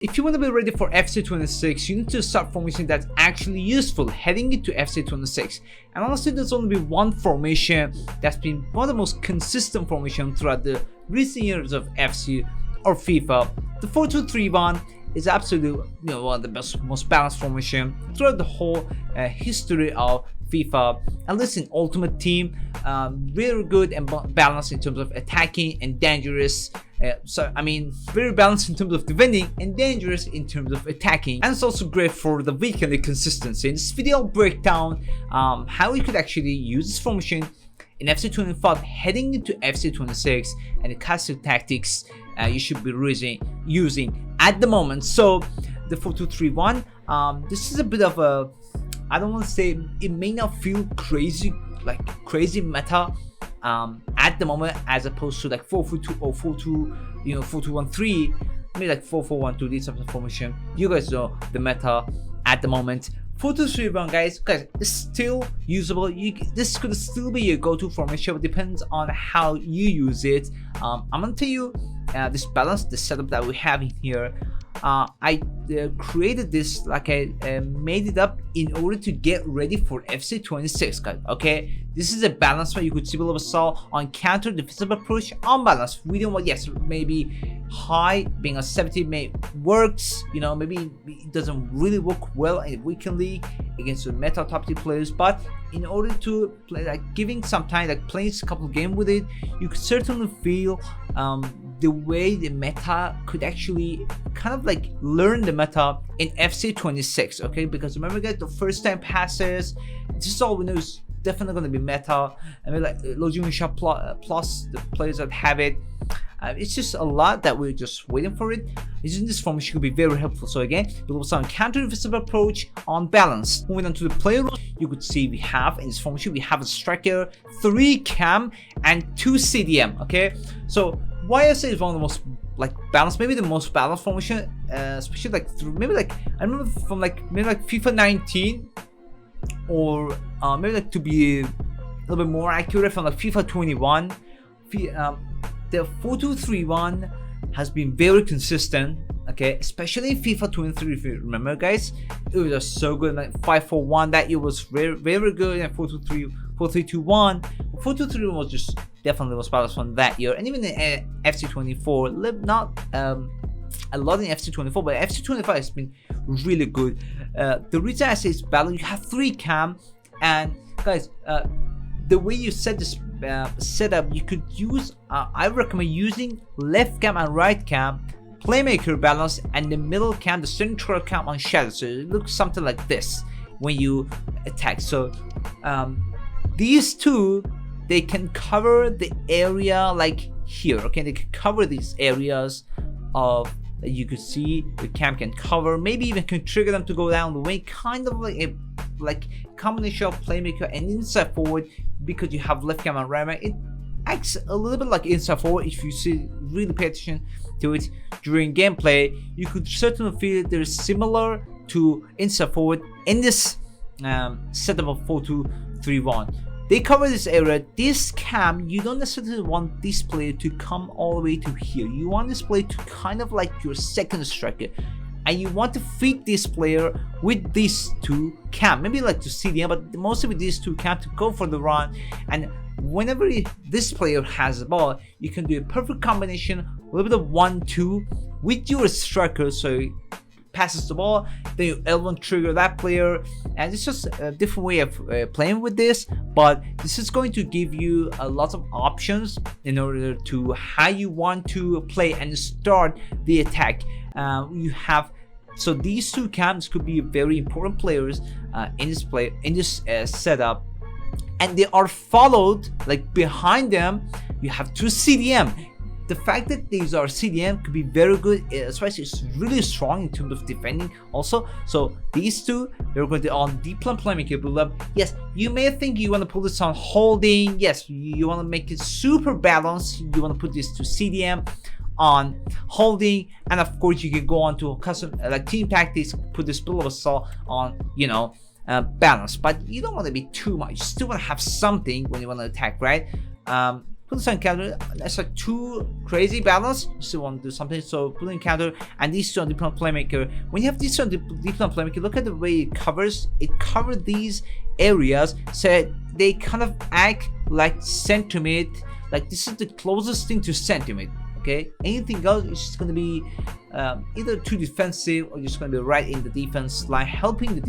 If you want to be ready for FC 26, you need to start formation that's actually useful heading into FC 26. And honestly, there's only been one formation that's been one of the most consistent formations throughout the recent years of FC or FIFA. The 4-2-3-1 is absolutely one of the most balanced formation throughout the whole history of FIFA. And listen, Ultimate Team, very good and balanced in terms of attacking and dangerous. Very balanced in terms of defending and dangerous in terms of attacking. And it's also great for the weekly consistency. In this video, I'll break down how you could actually use this formation in FC 25 heading into FC 26 and the classic tactics you should be using at the moment. So the 4-2-3-1, this is a bit of a, I don't want to say, it may not feel crazy meta at the moment, as opposed to like 4-4-2 or 4-2, 4-2-1-3, maybe like 4-4-1-2, these types of formation. You guys know the meta at the moment. 4-2-3-1, guys, it's still usable. This could still be your go-to formation, but depends on how you use it. I'm gonna tell you this balance, the setup that we have in here. I created this, like I made it up in order to get ready for FC 26, guys. Okay, this is a balance one. You could see below assault on counter, defensive approach, unbalanced. We don't want, yes, maybe high being a 70 may works. Maybe it doesn't really work well in weekend league against the meta top tier players, but in order to play, like giving some time, like playing a couple of games with it, you could certainly feel the way the meta could actually kind of like learn the meta in FC 26. Okay, because remember, guys, the first time passes, this is all we know is definitely going to be meta. I mean, like losing shot plus the players that have it. It's just a lot that we're just waiting for it. Using this formation could be very helpful. So again, we will start counter defensive approach on balance. Moving on to the player roles, you could see we have in this formation, we have a striker, 3 cam, and 2 CDM. Okay, so why I say it's one of the most like balanced, maybe the most balanced formation, especially like maybe like I remember from maybe like FIFA 19, or maybe like to be a little bit more accurate, from like FIFA 21. The 4-2-3-1 has been very consistent, okay, especially in FIFA 23. If you remember, guys, it was just so good. Like 5-4-1 that year was very, very good, and 4-3-2-1. 4-2-3-1 was just definitely the most balanced one that year. And even in FC 24, not a lot in FC 24, but FC 25 has been really good. The reason I say it's balanced, you have 3 cam, and guys, the way you set this setup, you could use, I recommend using left cam and right cam, playmaker balance, and the middle cam, the central cam on shadow. So it looks something like this when you attack. So these two, they can cover the area like here. Okay, they can cover these areas of that you could see the cam can cover, maybe even can trigger them to go down the wing, kind of like a combination of playmaker and inside forward, because you have left cam and right cam. It acts a little bit like inside forward. If you really pay attention to it during gameplay, you could certainly feel they're similar to inside forward in this setup of 4-2-3-1. They cover this area. This cam, you don't necessarily want this player to come all the way to here. You want this player to kind of like your second striker, and you want to feed this player with these 2 cam, maybe like to CDM, but mostly with these 2 cam to go for the run. And whenever this player has the ball, you can do a perfect combination, a little bit of 1-2 with your striker, so passes the ball, then you L1 trigger that player, and it's just a different way of playing with this. But this is going to give you a lot of options in order to how you want to play and start the attack. You have, so these 2 cams could be very important players in this setup, and they are followed, like behind them you have 2 CDM. The fact that these are CDM could be very good, especially it's really strong in terms of defending also. So these 2, they're going to on deep line playmaker build up. Yes, you may think you want to put this on holding. Yes, you want to make it super balanced. You want to put this to CDM on holding, and of course you can go on to custom like team tactics, put this below assault on balance. But you don't want to be too much. You still want to have something when you want to attack, right? put on counter. That's like too crazy balance. You still want to do something, so put in counter. And these two on deep playmaker. When you have these two on deep playmaker, look at the way it covers. It covers these areas, so they kind of act like center mid. Like this is the closest thing to center mid. Okay, anything else is just going to be either too defensive or just going to be right in the defense line, helping the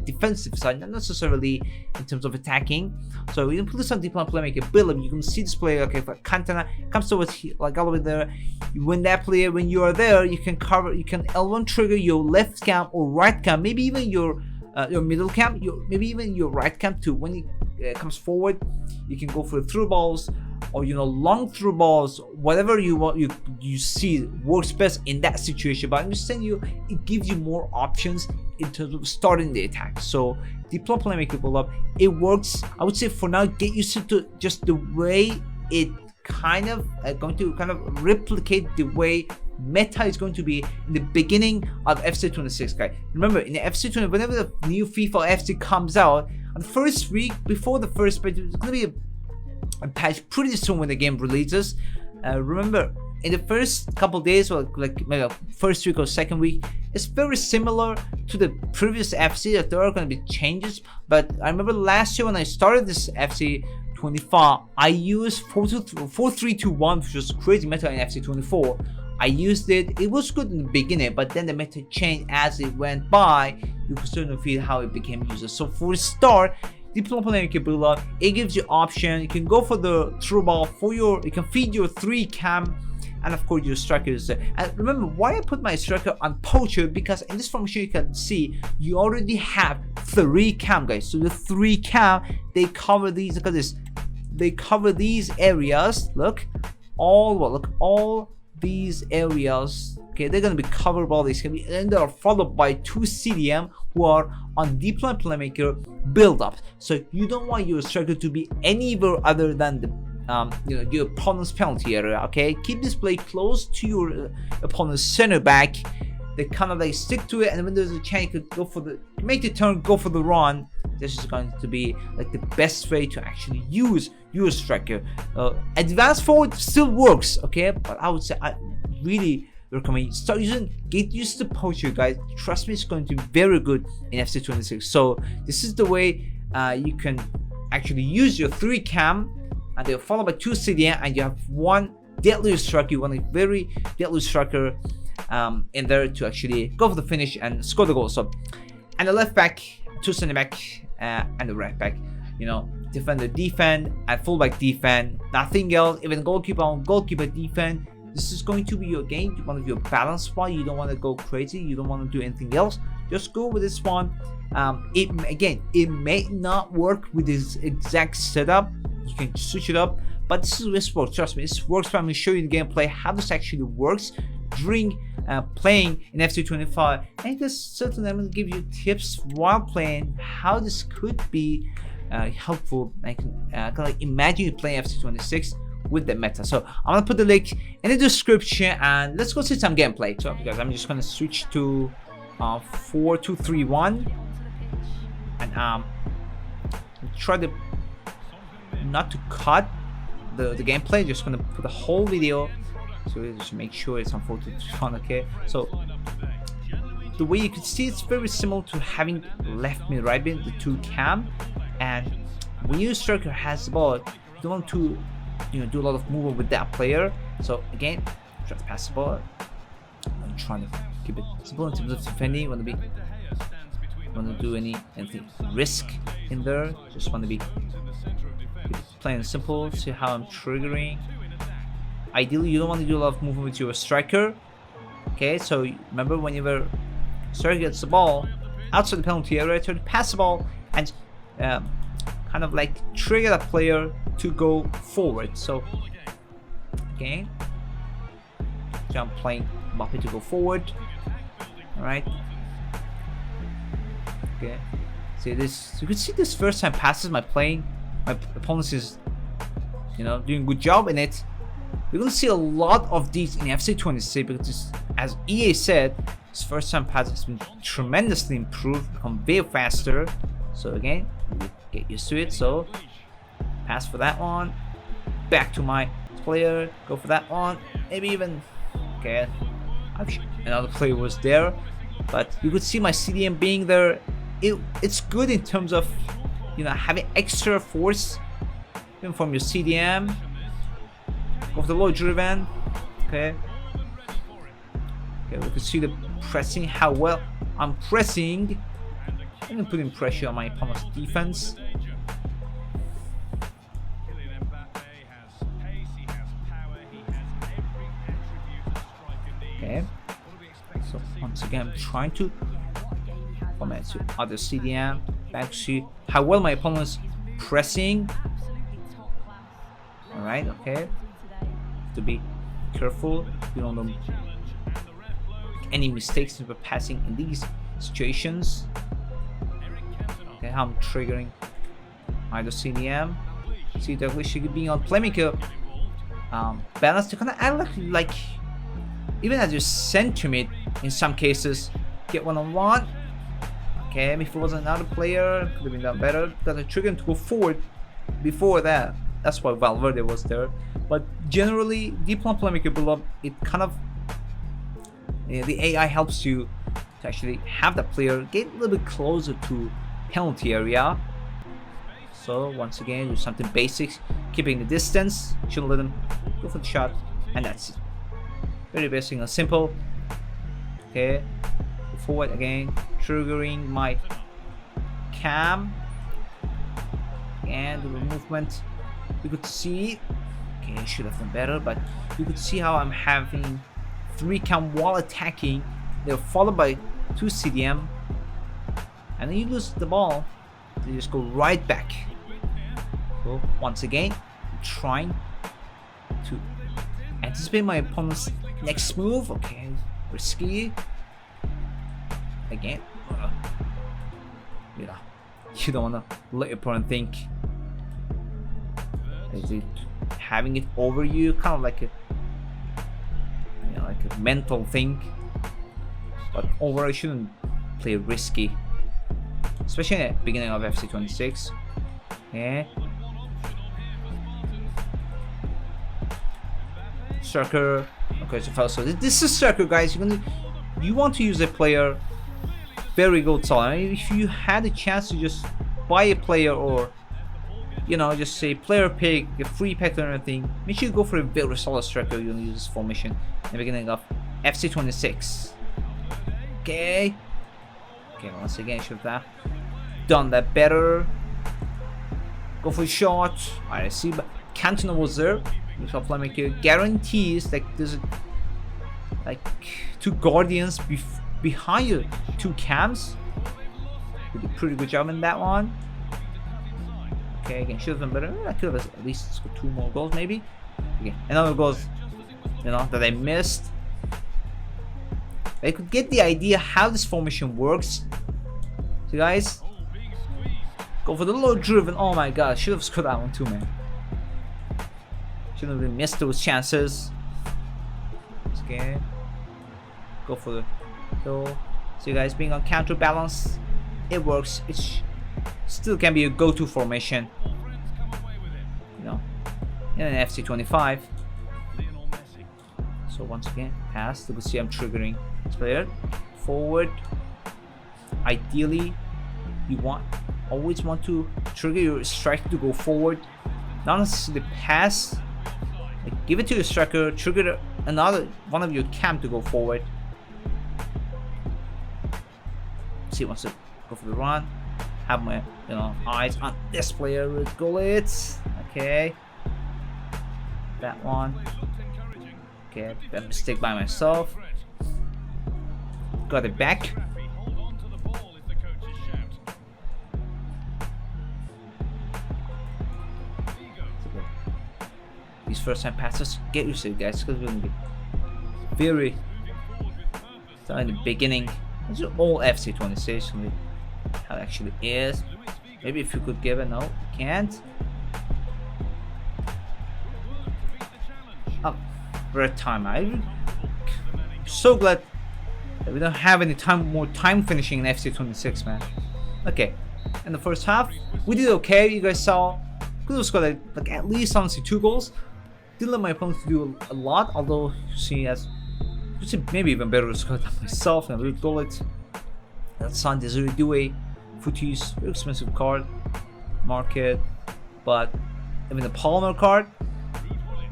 defensive side, not necessarily in terms of attacking. So you can put this on deep playmaker, build up. You can see this player. Okay, if Cantona comes towards like all the way there, when that player, when you are there, you can cover. You can L1 trigger your left cam or right cam, maybe even your middle cam, maybe even your right cam too. When it comes forward, you can go for the through balls, or long through balls, whatever you want, you see works best in that situation. But I'm just saying it gives you more options in terms of starting the attack. So deploy playmaker pull up, it works. I would say for now, get used to just the way it kind of going to kind of replicate the way meta is going to be in the beginning of FC 26, guys. Remember, in the FC 20, whenever the new FIFA FC comes out, on the first week before the first patch, it's going to be a patch pretty soon when the game releases. Remember, in the first couple days, or like maybe first week or second week, it's very similar to the previous FC. That there are going to be changes. But I remember last year when I started this FC 24, I used 4-3-2-1, which was crazy meta in FC 24. I used it. It was good in the beginning, but then the meta changed as it went by. You could certainly feel how it became user. So for the start, deploy playmaker build up, it gives you option. You can go for the through ball for you can feed your 3 cam, and of course your striker is there. And remember why I put my striker on poacher, because in this formation you can see you already have 3 cam, guys. So the 3 cam, they cover these. Look at this, they cover these areas. Look, all these areas. Okay, they're gonna be covered by this, and they are followed by 2 CDM who are on deploy playmaker build up. So you don't want your striker to be anywhere other than the your opponent's penalty area. Okay, keep this play close to your opponent's center back. They kind of like stick to it, and when there's a chance you could go for make the turn, go for the run. This is going to be like the best way to actually use your striker. Advanced forward still works, okay, but I would say I really recommend you start get used to poacher, guys. Trust me, it's going to be very good in FC 26. So this is the way you can actually use your 3 cam, and they're followed by 2 CDM, and you have 1 deadly striker. You want a very deadly striker in there to actually go for the finish and score the goal. So, and the left back, 2 center back, and the right back, defender defend and fullback defend, nothing else. Even goalkeeper on goalkeeper defend. This is going to be your game. You want to do a balanced spot. You don't want to go crazy. You don't want to do anything else. Just go with this one. It may not work with this exact setup. You can switch it up, but this is this works. Trust me, this works. I'm going to show you the gameplay, how this actually works during playing in FC 25. And this certainly I'm going to give you tips while playing how this could be helpful. I can kind of imagine you playing FC 26 with the meta. So I'm gonna put the link in the description, and let's go see some gameplay. So guys, I'm just gonna switch to 4-2-3-1, and try to not to cut the gameplay. Just gonna put the whole video, so just make sure it's on 4-2-3-1. Okay, so the way you can see, it's very similar to having left mid, right mid, the 2 cam. And when your striker has the ball, you don't want to do a lot of movement with that player. So again, try to pass the ball. I'm trying to keep it simple in terms of defending. Want to do anything risk in there. Just want to be keep it plain and simple. See how I'm triggering. Ideally, you don't want to do a lot of movement with your striker. Okay, so remember, whenever striker gets the ball outside the penalty area, try to pass the ball and kind of like trigger that player to go forward. So okay, so I'm playing Mbappe to go forward. All right, okay, see this, you can see this first time passes my opponent is doing a good job in it. We're gonna see a lot of these in FC 26 because as EA said, this first time pass has been tremendously improved, become way faster. So again, get used to it. So pass for that one. back to my player, go for that one, maybe even, okay, another player was there, but you could see my CDM being there. It's good in terms of, you know, having extra force even from your CDM. Go for the low driven, okay, we can see the pressing, how well I'm pressing and putting pressure on my opponent's defense. Okay, so once again I'm trying to format to other CDM, back to see how well my opponent's pressing. Alright, okay, to be careful, you don't know any mistakes in passing in these situations. Okay, how I'm triggering either CDM. See that we should be on playmaker balance to kind of act like even as you center mid in some cases, get one-on-one. Okay, if it was another player, could have been done better because I triggered him to go forward before that. That's why Valverde was there. But generally, deep on playmaker build up, it kind of the AI helps you to actually have the player get a little bit closer to penalty area. So once again, do something basics, keeping the distance, shouldn't let them go for the shot, and that's it. Very basic and simple. Okay, forward again, triggering my cam and the movement. You could see, okay, I should have done better, but you could see how I'm having 3 cam while attacking. They're followed by 2 CDM, and then you lose the ball, you just go right back. So once again, trying to anticipate my opponent's next move. Okay, risky. Again, you know, you don't wanna let your opponent think. Is it having it over you, kind of like a, you know, like a mental thing. But overall, you shouldn't play risky, especially at the beginning of FC 26. Yeah. Circle. Okay, so this is circle, guys. You want to use a player. Very good solid. I mean, if you had a chance to just buy a player, or you know, just say player pick, a free pack or anything, make sure you go for a very solid striker. You're gonna use this formation at the beginning of FC 26. Okay. Okay, once again, should have done that better. Go for a shot. Alright, I see, but Cantona was there. So playmaker guarantees like there's like 2 guardians behind you, 2 cams. Did a pretty good job in that one. Okay, again, should have done better. I could have at least scored 2 more goals, maybe. Okay, another goals, you know, that I missed. I could get the idea how this formation works. So guys, go for the low driven. Oh my god, should have scored that one too, man. Shouldn't have missed those chances. Okay, go for the goal. So you guys, being on counterbalance, it works. It still can be a go-to formation, you know, in an FC 25. So once again, pass. You can see I'm triggering this player forward. Ideally, you always want to trigger your striker to go forward, not necessarily pass. Like, give it to your striker, trigger another one of your cam to go forward. See, wants to go for the run. Have my, you know, eyes on this player. Goal it. Okay. That one. Okay, that mistake by myself. Got it back. These first time passes, get used to it, guys, because we're gonna be very in the beginning. This is all FC 26, how it actually is. Maybe if you could give it, no, you can't. Oh, red time. I'm so glad that we don't have any more time finishing in FC 26, man. Okay, in the first half, we did okay. You guys saw, could have scored like at least honestly 2 goals. Didn't let my opponents do a lot, although she has maybe even better score than myself. And we'll goal it. That's San Desiree Due, Futis, very expensive card, market, but even the Palmer card.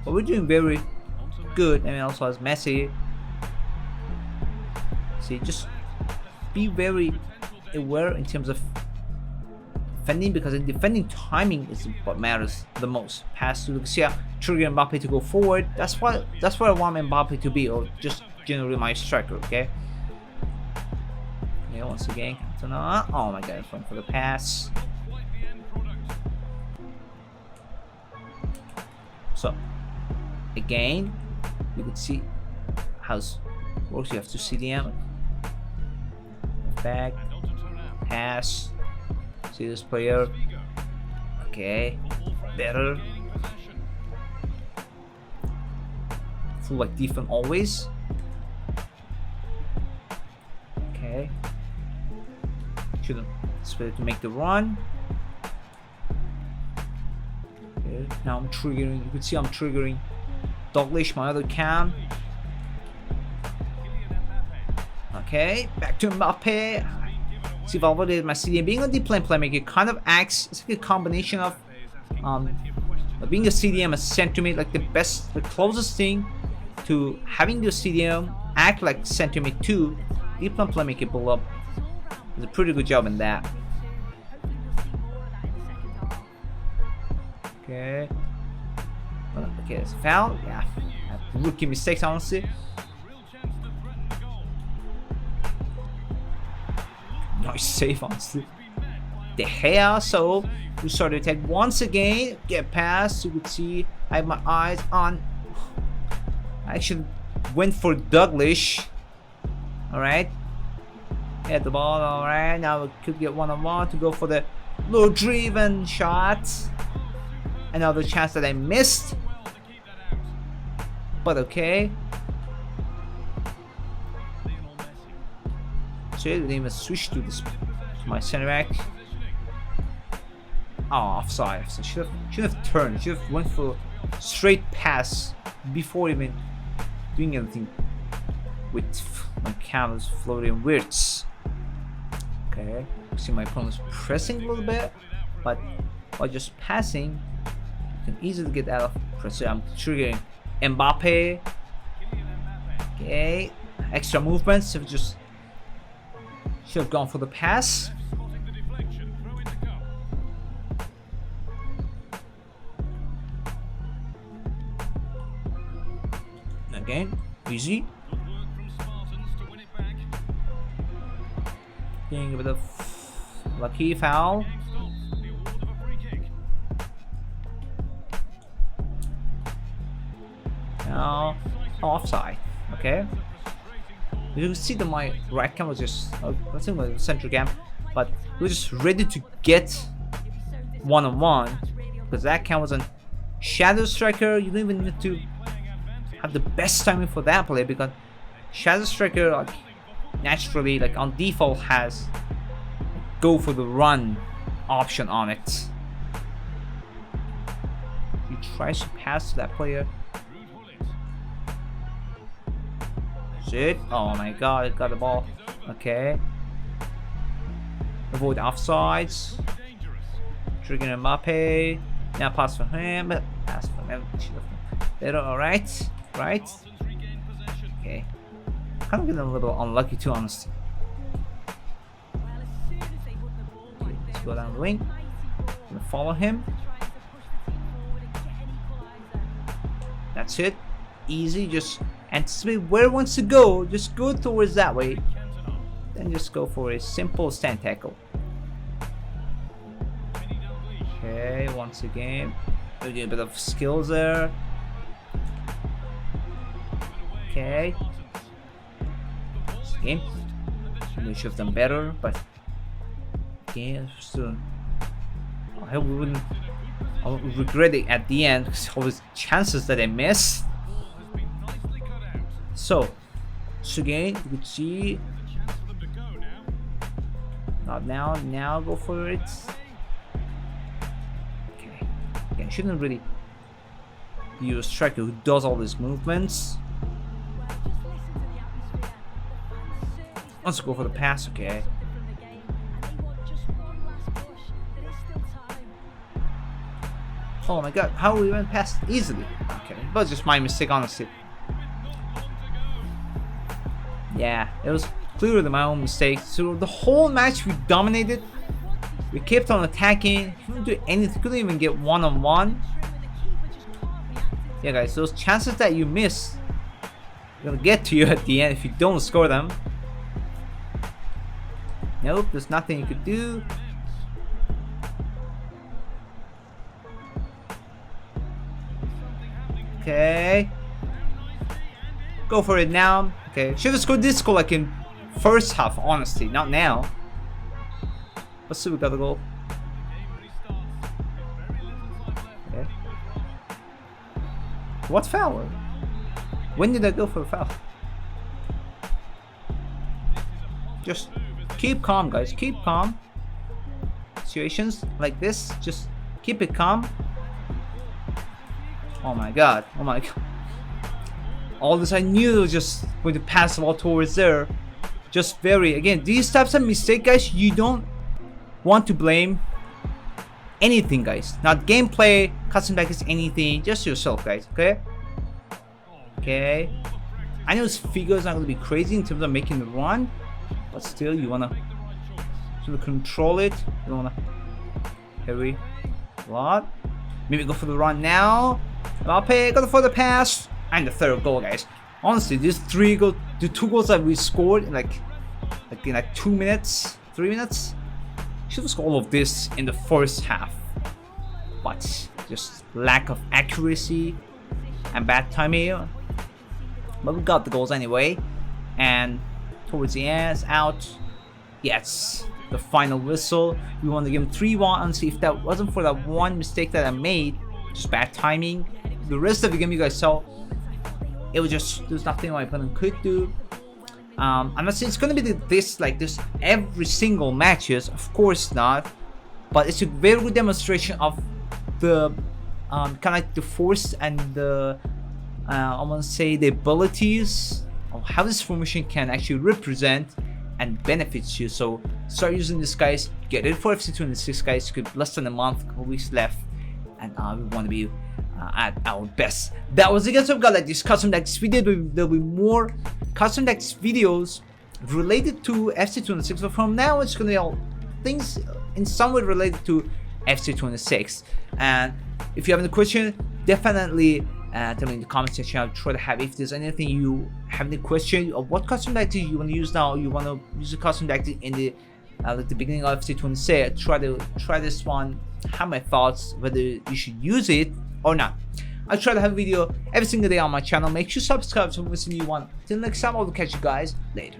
But we're doing very good. And it also has Messi. See, just be very aware in terms of defending, because in defending timing is what matters the most. Pass to Lucia, trigger Mbappe to go forward. That's where I want Mbappe to be, or just generally my striker. Okay. Yeah, once again, Cantona. Oh my god, going for the pass. So again, you can see how it works. You have to CDM. Back, pass. See this player. Okay, better. Full like defense always. Okay. Shouldn't expect to make the run. Okay. Now I'm triggering. You can see I'm triggering Douglas, my other cam. Okay, back to Mbappe. See, Valverde is my CDM. Being a deep lane playmaker kind of acts, it's like a combination of being a CDM, a center-mid, like the closest thing to having your CDM act like center-mid 2. Deep lane playmaker pull up. Does a pretty good job in that. Okay. Okay, it's a foul. Yeah, rookie mistakes, honestly. Nice save, honestly. De Gea, so we start to attack once again. Get past. You could see I have my eyes on. I actually went for Douglas. Alright. Had the ball, alright. Now we could get 1-on-1 to go for the low driven shot. Another chance that I missed. But okay. So we didn't even switch to this, to my center back. Oh, offside. So should have turned. Should have went for straight pass before even doing anything with my cameras floating weirds. Okay, see my opponent's pressing a little bit, but by just passing, you can easily get out of pressure. I'm triggering Mbappe. Okay, extra movements. If just should have gone for the pass. Again, easy. Getting a bit of lucky foul. Now offside. Okay. You can see that my right cam was just, I think my center cam, but we were just ready to get 1-on-1 because that cam was on Shadow Striker. You don't even need to have the best timing for that play because Shadow Striker, like, naturally, like on default, has go for the run option on it. He tries to pass to that player. Shit. Oh my god, it got the ball. Okay. Avoid offsides. Triggering Mbappe. Now pass for him. Pass for him. Better, alright. Right. Okay. Kind of getting a little unlucky too, honestly. Okay, let's go down the wing. Gonna follow him. That's it. Easy, just anticipate where it wants to go, just go towards that way, then just go for a simple stand tackle. Okay, once again, we get a bit of skills there. Okay, game, we should have done better, but again, still, I hope we wouldn't. I'll regret it at the end because all these chances that I missed. So again, you could see. Not now. Now go for it. Okay. You shouldn't really use a striker who does all these movements. Let's go for the pass, okay. Oh my god, how we went past easily. Okay, but just my mistake, honestly. Yeah, it was clearly my own mistake. So the whole match we dominated. We kept on attacking. Couldn't do anything. Couldn't even get one-on-one. Yeah, guys, those chances that you miss are gonna get to you at the end if you don't score them. Nope, there's nothing you could do. Okay. Go for it now. Okay. Should have scored this goal like in first half, honestly. Not now. Let's see, we got the goal. Okay. What foul? When did I go for a foul? Just keep calm, guys. Keep calm. Situations like this, just keep it calm. Oh my god. Oh my god. All this, I knew it was just going to pass the ball towards there. Just very, again, these types of mistakes, guys, you don't want to blame anything, guys. Not gameplay, custom tactics, anything. Just yourself, guys. Okay. Okay. I know this figure is not going to be crazy in terms of making the run, but still, you wanna sort of control it. You don't wanna hurry a lot. Maybe go for the run now. Mbappe, go for the pass. And the third goal, guys. Honestly, these the two goals that we scored in like 2 minutes, 3 minutes. Should have scored all of this in the first half, but just lack of accuracy and bad timing. But we got the goals anyway, and towards the end, it's out. Yes, the final whistle. We won the game 3-1. Honestly, if that wasn't for that one mistake that I made, just bad timing, the rest of the game you guys saw, it was just, there's nothing my opponent could do. I'm not saying it's gonna be this every single matches, of course not, but it's a very good demonstration of the kind of like the force and the I want to say the abilities of how this formation can actually represent and benefits you. So start using this, guys. Get ready for FC 26, guys. Could less than a month, couple weeks left, and we want to be at our best. That was it, guys. I've got like this custom tactics video. There'll be more custom tactics videos related to FC 26, but from now it's gonna be all things in some way related to FC 26. And if you have any question, definitely tell me in the comment section. I'll try to have, if there's anything you have any question of what custom tactics you want to use now, you want to use a custom tactic in the like the beginning of FC 26, try this one, have my thoughts whether you should use it or not. I try to have a video every single day on my channel. Make sure you subscribe so we see a new one. Till next time, I will catch you guys later.